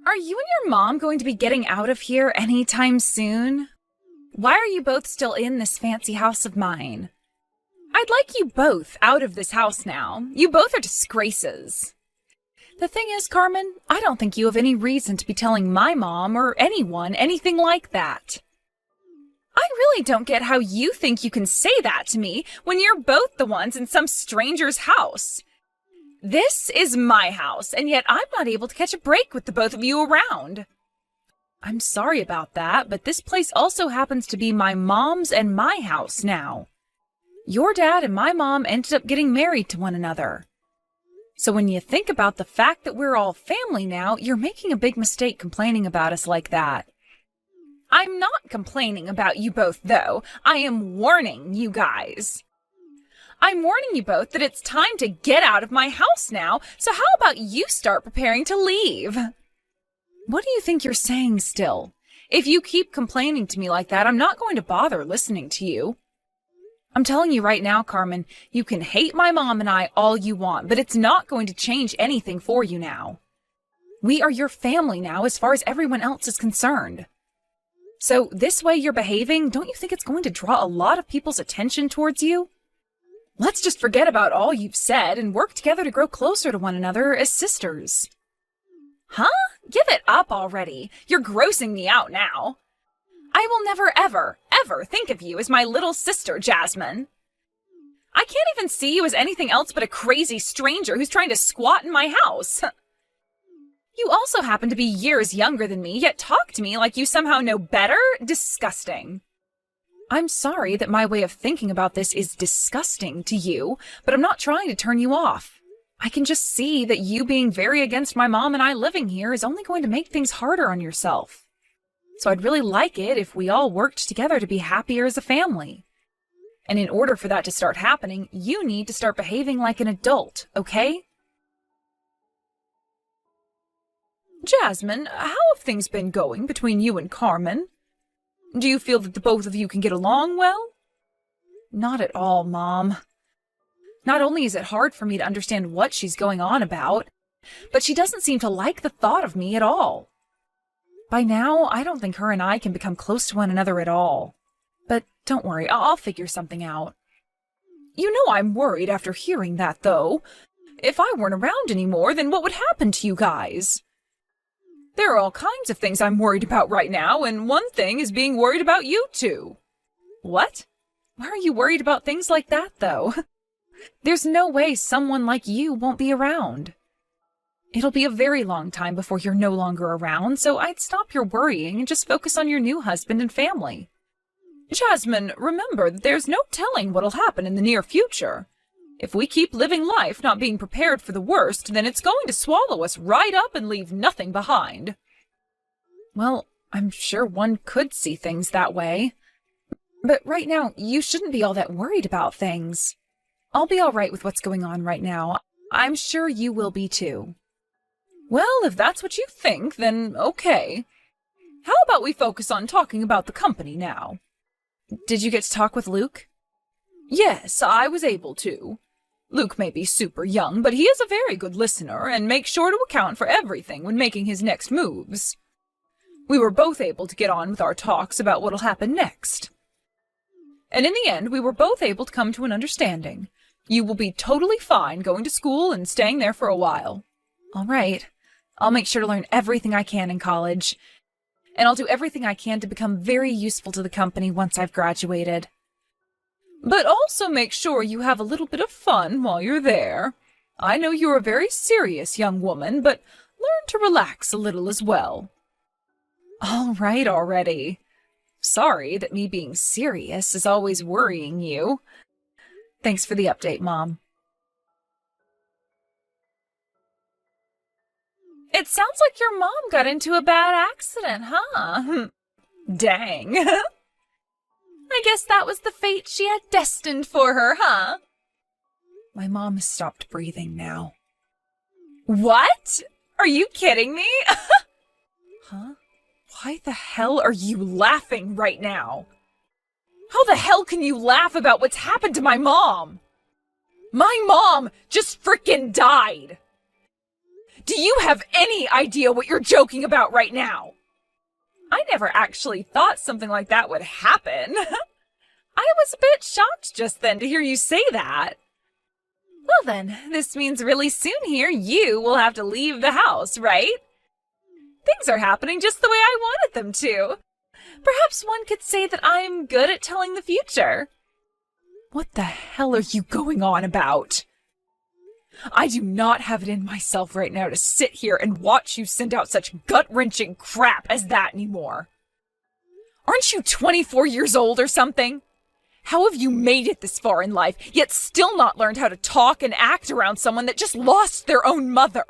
Are you and your mom going to be getting out of here anytime soon? Why are you both still in this fancy house of mine? I'd like you both out of this house now. You both are disgraces. The thing is, Carmen, I don't think you have any reason to be telling my mom or anyone anything like that. I really don't get how you think you can say that to me when you're both the ones in some stranger's house. This is my house, and yet I'm not able to catch a break with the both of you around. I'm sorry about that, but this place also happens to be my mom's and my house now. Your dad and my mom ended up getting married to one another. So when you think about the fact that we're all family now, you're making a big mistake complaining about us like that. I'm not complaining about you both, though. I am warning you guys. I'm warning you both that it's time to get out of my house now, so how about you start preparing to leave? What do you think you're saying still? If you keep complaining to me like that, I'm not going to bother listening to you. I'm telling you right now, Carmen, you can hate my mom and I all you want, but it's not going to change anything for you now. We are your family now as far as everyone else is concerned. So this way you're behaving, don't you think it's going to draw a lot of people's attention towards you? Let's just forget about all you've said and work together to grow closer to one another as sisters. Huh? Give it up already. You're grossing me out now. I will never, ever, ever think of you as my little sister, Jasmine. I can't even see you as anything else but a crazy stranger who's trying to squat in my house. You also happen to be years younger than me, yet talk to me like you somehow know better? Disgusting. I'm sorry that my way of thinking about this is disgusting to you, but I'm not trying to turn you off. I can just see that you being very against my mom and I living here is only going to make things harder on yourself. So I'd really like it if we all worked together to be happier as a family. And in order for that to start happening, you need to start behaving like an adult, okay? Jasmine, how have things been going between you and Carmen? Do you feel that the both of you can get along well? Not at all, Mom. Not only is it hard for me to understand what she's going on about, but she doesn't seem to like the thought of me at all. By now, I don't think her and I can become close to one another at all. But don't worry, I'll figure something out. You know I'm worried after hearing that, though. If I weren't around anymore, then what would happen to you guys? There are all kinds of things I'm worried about right now, and one thing is being worried about you two. What? Why are you worried about things like that, though? There's no way someone like you won't be around. It'll be a very long time before you're no longer around, so I'd stop your worrying and just focus on your new husband and family. Jasmine, remember that there's no telling what'll happen in the near future. If we keep living life not being prepared for the worst, then it's going to swallow us right up and leave nothing behind. Well, I'm sure one could see things that way. But right now, you shouldn't be all that worried about things. I'll be all right with what's going on right now. I'm sure you will be too. Well, if that's what you think, then okay. How about we focus on talking about the company now? Did you get to talk with Luke? Yes, I was able to. Luke may be super young, but he is a very good listener and makes sure to account for everything when making his next moves. We were both able to get on with our talks about what'll happen next. And in the end, we were both able to come to an understanding. You will be totally fine going to school and staying there for a while. All right. I'll make sure to learn everything I can in college. And I'll do everything I can to become very useful to the company once I've graduated. But also make sure you have a little bit of fun while you're there. I know you're a very serious young woman, but learn to relax a little as well. All right already. Sorry that me being serious is always worrying you. Thanks for the update, Mom. It sounds like your mom got into a bad accident, huh? Dang. I guess that was the fate she had destined for her, huh? My mom has stopped breathing now. What? Are you kidding me? Huh? Why the hell are you laughing right now? How the hell can you laugh about what's happened to my mom? My mom just frickin' died! Do you have any idea what you're joking about right now? I never actually thought something like that would happen. I was a bit shocked just then to hear you say that. Well then, this means really soon here you will have to leave the house, right? Things are happening just the way I wanted them to. Perhaps one could say that I'm good at telling the future. What the hell are you going on about? I do not have it in myself right now to sit here and watch you send out such gut-wrenching crap as that anymore. Aren't you 24 years old or something? How have you made it this far in life, yet still not learned how to talk and act around someone that just lost their own mother?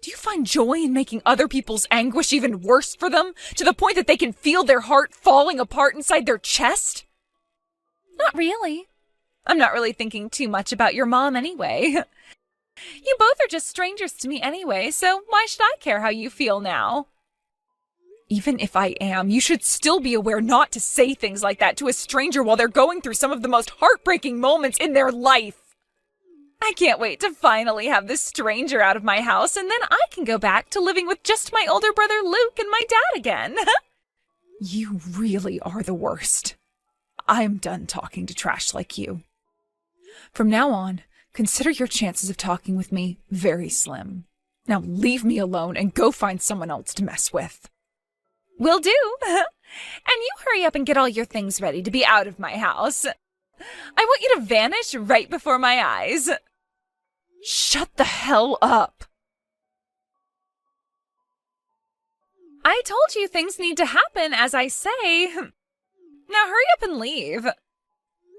Do you find joy in making other people's anguish even worse for them, to the point that they can feel their heart falling apart inside their chest? Not really. I'm not really thinking too much about your mom anyway. You both are just strangers to me anyway, so why should I care how you feel now? Even if I am, you should still be aware not to say things like that to a stranger while they're going through some of the most heartbreaking moments in their life. I can't wait to finally have this stranger out of my house, and then I can go back to living with just my older brother Luke and my dad again. You really are the worst. I'm done talking to trash like you. From now on, consider your chances of talking with me very slim. Now leave me alone and go find someone else to mess with. Will do. And you hurry up and get all your things ready to be out of my house. I want you to vanish right before my eyes. Shut the hell up. I told you things need to happen as I say. Now hurry up and leave.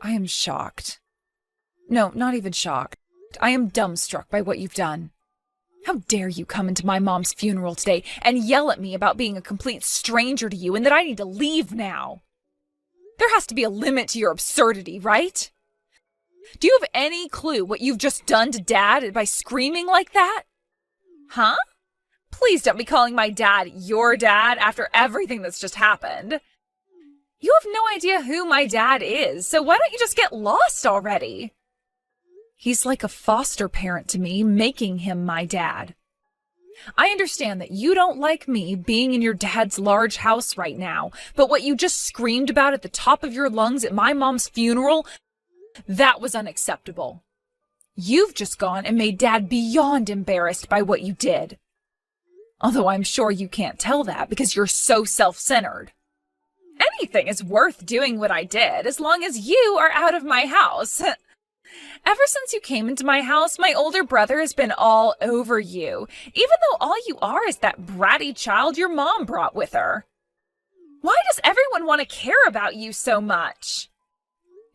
I am shocked. No, not even shocked. I am dumbstruck by what you've done. How dare you come into my mom's funeral today and yell at me about being a complete stranger to you and that I need to leave now? There has to be a limit to your absurdity, right? Do you have any clue what you've just done to Dad by screaming like that? Huh? Please don't be calling my dad your dad after everything that's just happened. You have no idea who my dad is, so why don't you just get lost already? He's like a foster parent to me, making him my dad. I understand that you don't like me being in your dad's large house right now, but what you just screamed about at the top of your lungs at my mom's funeral, that was unacceptable. You've just gone and made Dad beyond embarrassed by what you did. Although I'm sure you can't tell that because you're so self-centered. Anything is worth doing what I did as long as you are out of my house. Ever since you came into my house, my older brother has been all over you, even though all you are is that bratty child your mom brought with her. Why does everyone want to care about you so much?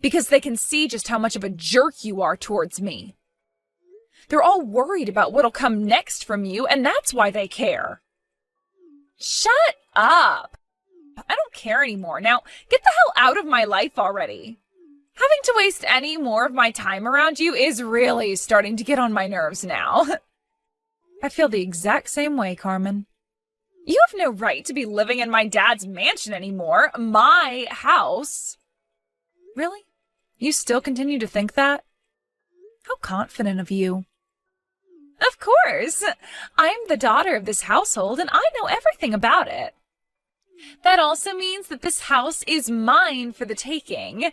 Because they can see just how much of a jerk you are towards me. They're all worried about what'll come next from you, and that's why they care. Shut up! I don't care anymore. Now, get the hell out of my life already. Having to waste any more of my time around you is really starting to get on my nerves now. I feel the exact same way, Carmen. You have no right to be living in my dad's mansion anymore. My house. Really? You still continue to think that? How confident of you. Of course. I'm the daughter of this household, and I know everything about it. That also means that this house is mine for the taking.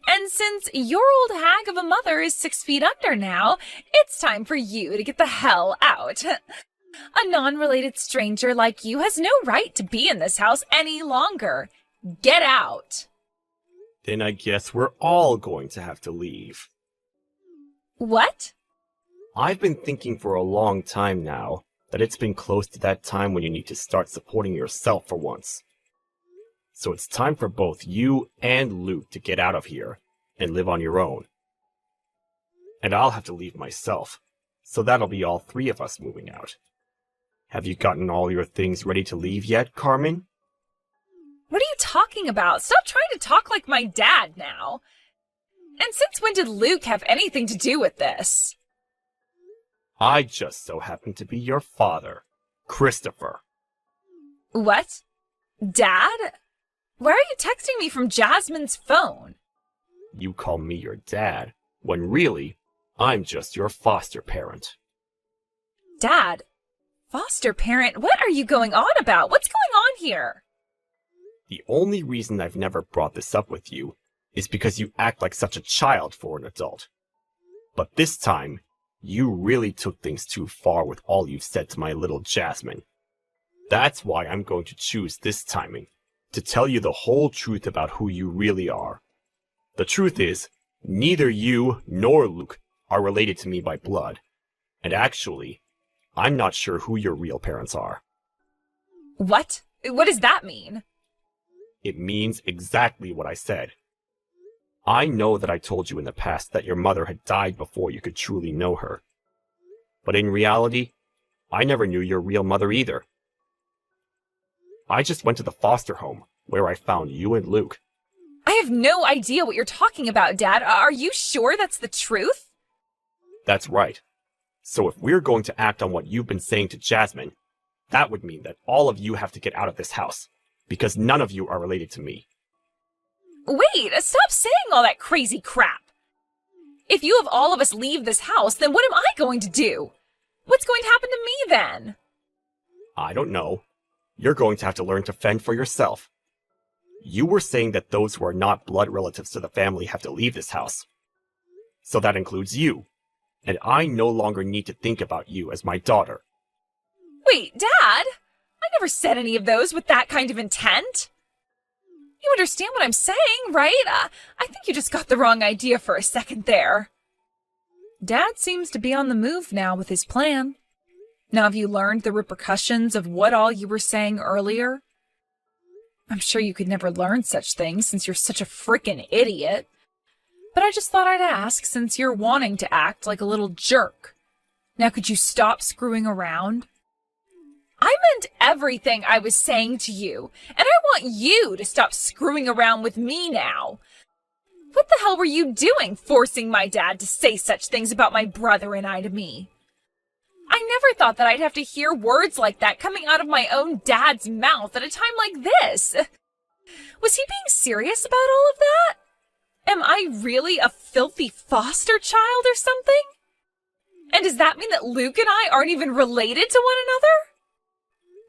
And since your old hag of a mother is 6 feet under now, it's time for you to get the hell out. A non-related stranger like you has no right to be in this house any longer. Get out. Then I guess we're all going to have to leave. What? I've been thinking for a long time now that it's been close to that time when you need to start supporting yourself for once. So it's time for both you and Luke to get out of here and live on your own. And I'll have to leave myself, so that'll be all 3 of us moving out. Have you gotten all your things ready to leave yet, Carmen? What are you talking about? Stop trying to talk like my dad now. And since when did Luke have anything to do with this? I just so happen to be your father, Christopher. What? Dad? Why are you texting me from Jasmine's phone? You call me your dad, when really, I'm just your foster parent. Dad, foster parent, what are you going on about? What's going on here? The only reason I've never brought this up with you is because you act like such a child for an adult. But this time, you really took things too far with all you've said to my little Jasmine. That's why I'm going to choose this timing, to tell you the whole truth about who you really are. The truth is, neither you nor Luke are related to me by blood. And actually, I'm not sure who your real parents are. What? What does that mean? It means exactly what I said. I know that I told you in the past that your mother had died before you could truly know her. But in reality, I never knew your real mother either. I just went to the foster home, where I found you and Luke. I have no idea what you're talking about, Dad. Are you sure that's the truth? That's right. So if we're going to act on what you've been saying to Jasmine, that would mean that all of you have to get out of this house, because none of you are related to me. Wait, stop saying all that crazy crap. If you have all of us leave this house, then what am I going to do? What's going to happen to me then? I don't know. You're going to have to learn to fend for yourself. You were saying that those who are not blood relatives to the family have to leave this house. So that includes you. And I no longer need to think about you as my daughter. Wait, Dad? I never said any of those with that kind of intent. You understand what I'm saying, right? I think you just got the wrong idea for a second there. Dad seems to be on the move now with his plan. Now have you learned the repercussions of what all you were saying earlier? I'm sure you could never learn such things since you're such a frickin' idiot. But I just thought I'd ask since you're wanting to act like a little jerk. Now could you stop screwing around? I meant everything I was saying to you, and I want you to stop screwing around with me now. What the hell were you doing, forcing my dad to say such things about my brother and I to me? I never thought that I'd have to hear words like that coming out of my own dad's mouth at a time like this. Was he being serious about all of that? Am I really a filthy foster child or something? And does that mean that Luke and I aren't even related to one another?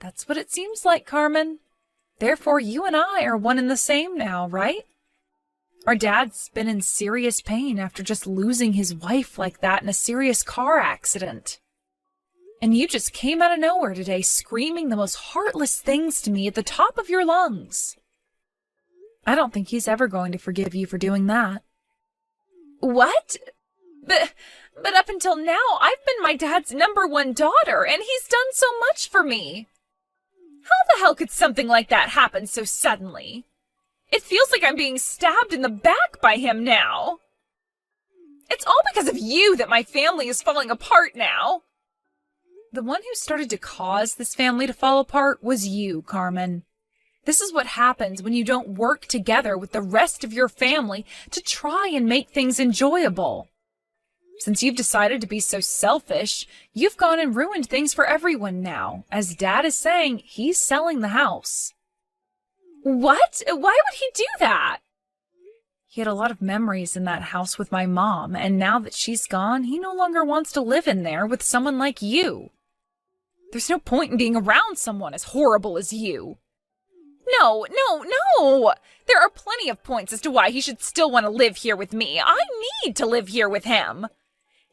That's what it seems like, Carmen. Therefore, you and I are one and the same now, right? Our dad's been in serious pain after just losing his wife like that in a serious car accident. And you just came out of nowhere today screaming the most heartless things to me at the top of your lungs. I don't think he's ever going to forgive you for doing that. What? But up until now, I've been my dad's #1 daughter, and he's done so much for me. How the hell could something like that happen so suddenly? It feels like I'm being stabbed in the back by him now. It's all because of you that my family is falling apart now. The one who started to cause this family to fall apart was you, Carmen. This is what happens when you don't work together with the rest of your family to try and make things enjoyable. Since you've decided to be so selfish, you've gone and ruined things for everyone now. As Dad is saying, he's selling the house. What? Why would he do that? He had a lot of memories in that house with my mom, and now that she's gone, he no longer wants to live in there with someone like you. There's no point in being around someone as horrible as you. No. There are plenty of points as to why he should still want to live here with me. I need to live here with him.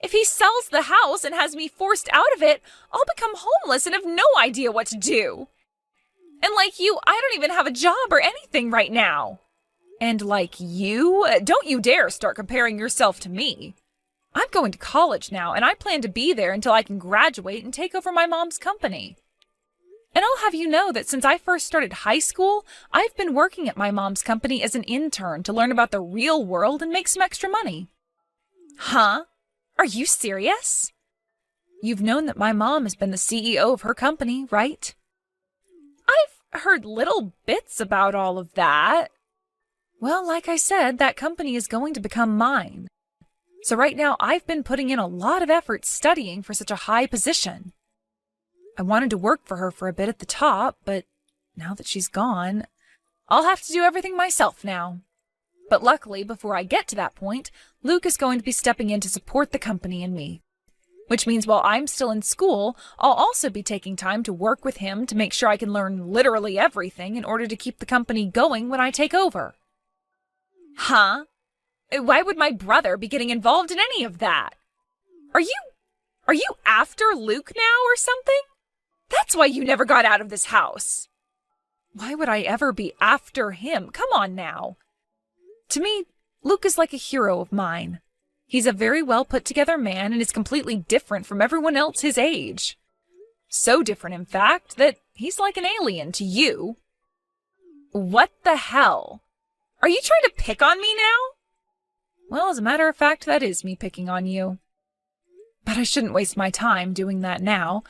If he sells the house and has me forced out of it, I'll become homeless and have no idea what to do. And like you, I don't even have a job or anything right now. And like you, don't you dare start comparing yourself to me. I'm going to college now, and I plan to be there until I can graduate and take over my mom's company. And I'll have you know that since I first started high school, I've been working at my mom's company as an intern to learn about the real world and make some extra money. Huh? Are you serious? You've known that my mom has been the CEO of her company, right? I've heard little bits about all of that. Well, like I said, that company is going to become mine. So right now, I've been putting in a lot of effort studying for such a high position. I wanted to work for her for a bit at the top, but now that she's gone, I'll have to do everything myself now. But luckily, before I get to that point, Luke is going to be stepping in to support the company and me. Which means while I'm still in school, I'll also be taking time to work with him to make sure I can learn literally everything in order to keep the company going when I take over. Huh? Why would my brother be getting involved in any of that? Are you after Luke now or something? That's why you never got out of this house. Why would I ever be after him? Come on now. To me, Luke is like a hero of mine. He's a very well put together man and is completely different from everyone else his age. So different, in fact, that he's like an alien to you. What the hell? Are you trying to pick on me now? Well, as a matter of fact, that is me picking on you. But I shouldn't waste my time doing that now.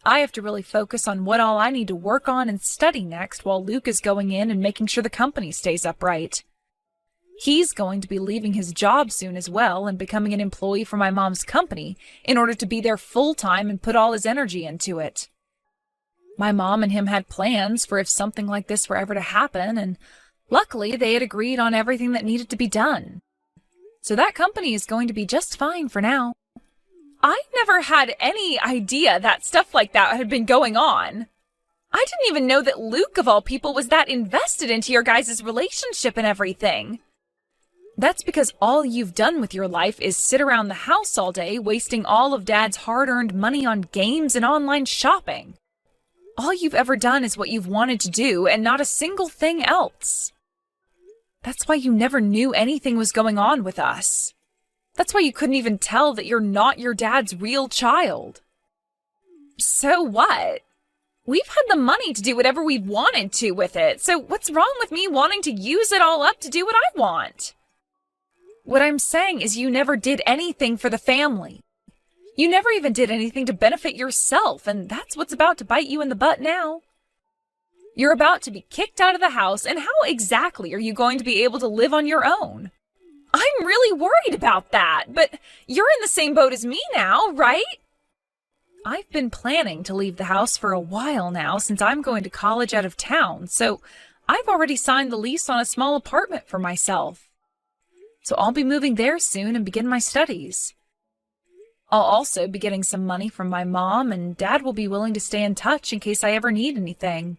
I have to really focus on what all I need to work on and study next while Luke is going in and making sure the company stays upright. He's going to be leaving his job soon as well and becoming an employee for my mom's company in order to be there full-time and put all his energy into it. My mom and him had plans for if something like this were ever to happen, and luckily they had agreed on everything that needed to be done. So that company is going to be just fine for now. I never had any idea that stuff like that had been going on. I didn't even know that Luke, of all people, was that invested into your guys' relationship and everything. That's because all you've done with your life is sit around the house all day, wasting all of Dad's hard-earned money on games and online shopping. All you've ever done is what you've wanted to do, and not a single thing else. That's why you never knew anything was going on with us. That's why you couldn't even tell that you're not your dad's real child. So what? We've had the money to do whatever we wanted to with it, so what's wrong with me wanting to use it all up to do what I want? What I'm saying is you never did anything for the family. You never even did anything to benefit yourself, and that's what's about to bite you in the butt now. You're about to be kicked out of the house, and how exactly are you going to be able to live on your own? I'm really worried about that, but you're in the same boat as me now, right? I've been planning to leave the house for a while now since I'm going to college out of town, so I've already signed the lease on a small apartment for myself. So I'll be moving there soon and begin my studies. I'll also be getting some money from my mom, and Dad will be willing to stay in touch in case I ever need anything.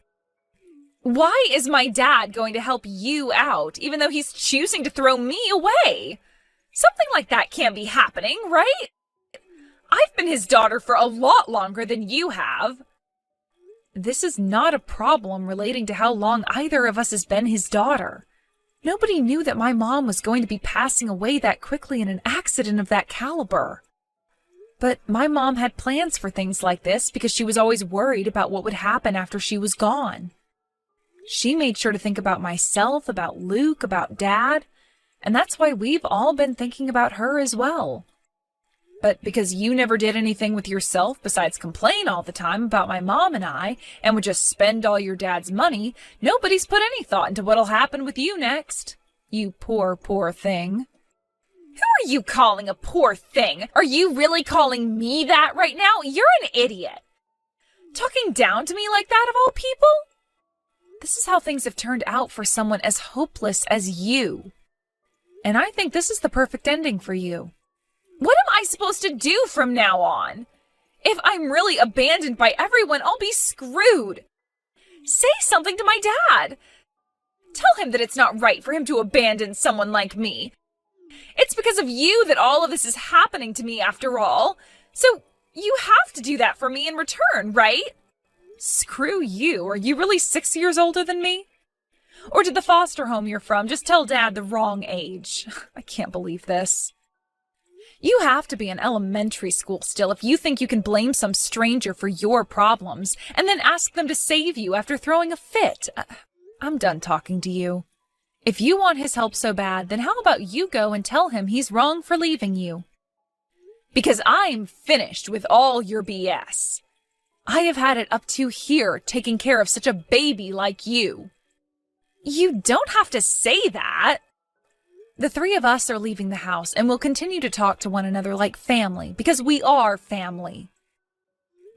Why is my dad going to help you out, even though he's choosing to throw me away? Something like that can't be happening, right? I've been his daughter for a lot longer than you have. This is not a problem relating to how long either of us has been his daughter. Nobody knew that my mom was going to be passing away that quickly in an accident of that caliber. But my mom had plans for things like this because she was always worried about what would happen after she was gone. She made sure to think about myself, about Luke, about Dad, and that's why we've all been thinking about her as well. But because you never did anything with yourself besides complain all the time about my mom and I, and would just spend all your dad's money, nobody's put any thought into what'll happen with you next. You poor, poor thing. Who are you calling a poor thing? Are you really calling me that right now? You're an idiot. Talking down to me like that of all people? This is how things have turned out for someone as hopeless as you. And I think this is the perfect ending for you. What am I supposed to do from now on? If I'm really abandoned by everyone, I'll be screwed. Say something to my dad. Tell him that it's not right for him to abandon someone like me. It's because of you that all of this is happening to me after all. So you have to do that for me in return, right? Screw you. Are you really 6 years older than me? Or did the foster home you're from just tell Dad the wrong age? I can't believe this. You have to be in elementary school still if you think you can blame some stranger for your problems and then ask them to save you after throwing a fit. I'm done talking to you. If you want his help so bad, then how about you go and tell him he's wrong for leaving you? Because I'm finished with all your BS. I have had it up to here taking care of such a baby like you. You don't have to say that. The three of us are leaving the house and will continue to talk to one another like family because we are family.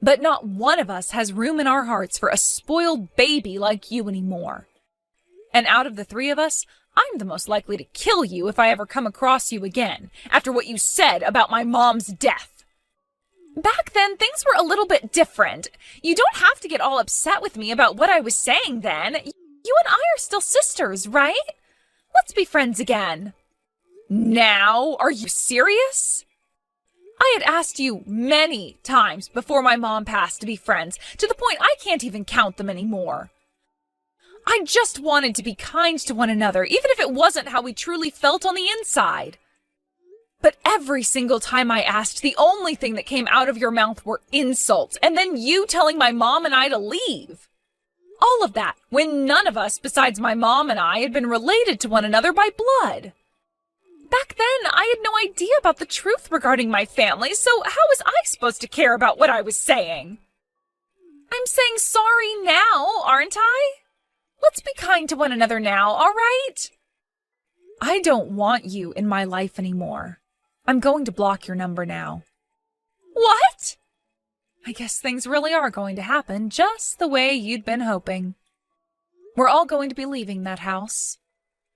But not one of us has room in our hearts for a spoiled baby like you anymore. And out of the three of us, I'm the most likely to kill you if I ever come across you again after what you said about my mom's death. Back then, things were a little bit different. You don't have to get all upset with me about what I was saying then. You and I are still sisters, right? Let's be friends again. Now? Are you serious? I had asked you many times before my mom passed to be friends, to the point I can't even count them anymore. I just wanted to be kind to one another, even if it wasn't how we truly felt on the inside. But every single time I asked, the only thing that came out of your mouth were insults, and then you telling my mom and I to leave. All of that, when none of us, besides my mom and I, had been related to one another by blood. Back then, I had no idea about the truth regarding my family, so how was I supposed to care about what I was saying? I'm saying sorry now, aren't I? Let's be kind to one another now, all right? I don't want you in my life anymore. I'm going to block your number now. What? I guess things really are going to happen just the way you'd been hoping. We're all going to be leaving that house.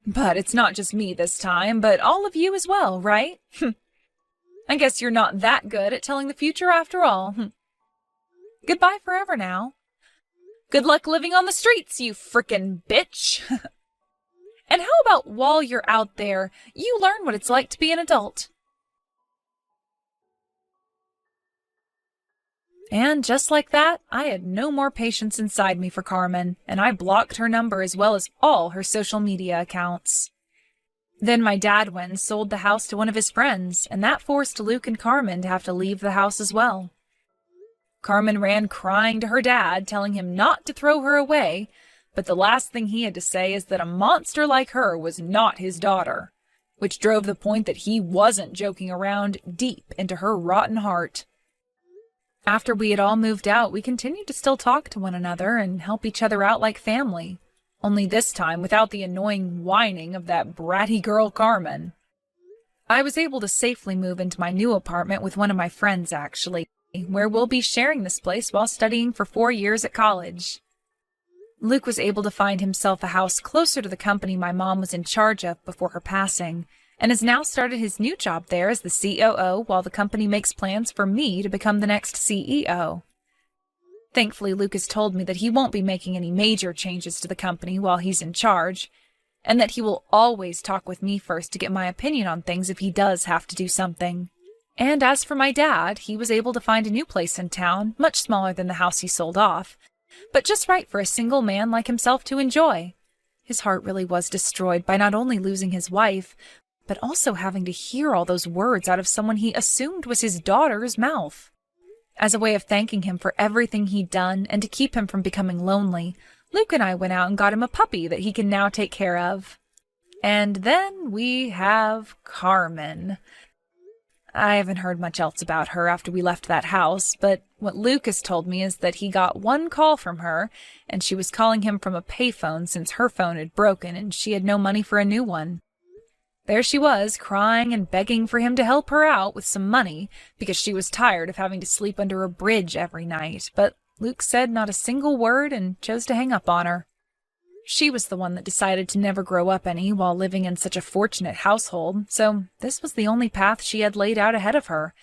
But it's not just me this time, but all of you as well, right? I guess you're not that good at telling the future after all. Goodbye forever now. Good luck living on the streets, you frickin' bitch. And how about while you're out there, you learn what it's like to be an adult? And just like that, I had no more patience inside me for Carmen, and I blocked her number as well as all her social media accounts. Then my dad went and sold the house to one of his friends, and that forced Luke and Carmen to have to leave the house as well. Carmen ran crying to her dad, telling him not to throw her away, but the last thing he had to say is that a monster like her was not his daughter, which drove the point that he wasn't joking around deep into her rotten heart. After we had all moved out, we continued to still talk to one another and help each other out like family, only this time without the annoying whining of that bratty girl Carmen. I was able to safely move into my new apartment with one of my friends, actually, where we'll be sharing this place while studying for 4 years at college. Luke was able to find himself a house closer to the company my mom was in charge of before her passing, and has now started his new job there as the COO while the company makes plans for me to become the next CEO. Thankfully, Luke has told me that he won't be making any major changes to the company while he's in charge, and that he will always talk with me first to get my opinion on things if he does have to do something. And as for my dad, he was able to find a new place in town, much smaller than the house he sold off, but just right for a single man like himself to enjoy. His heart really was destroyed by not only losing his wife, but also having to hear all those words out of someone he assumed was his daughter's mouth. As a way of thanking him for everything he'd done and to keep him from becoming lonely, Luke and I went out and got him a puppy that he can now take care of. And then we have Carmen. I haven't heard much else about her after we left that house, but what Luke has told me is that he got one call from her, and she was calling him from a payphone since her phone had broken and she had no money for a new one. There she was, crying and begging for him to help her out with some money because she was tired of having to sleep under a bridge every night, but Luke said not a single word and chose to hang up on her. She was the one that decided to never grow up any while living in such a fortunate household, so this was the only path she had laid out ahead of her,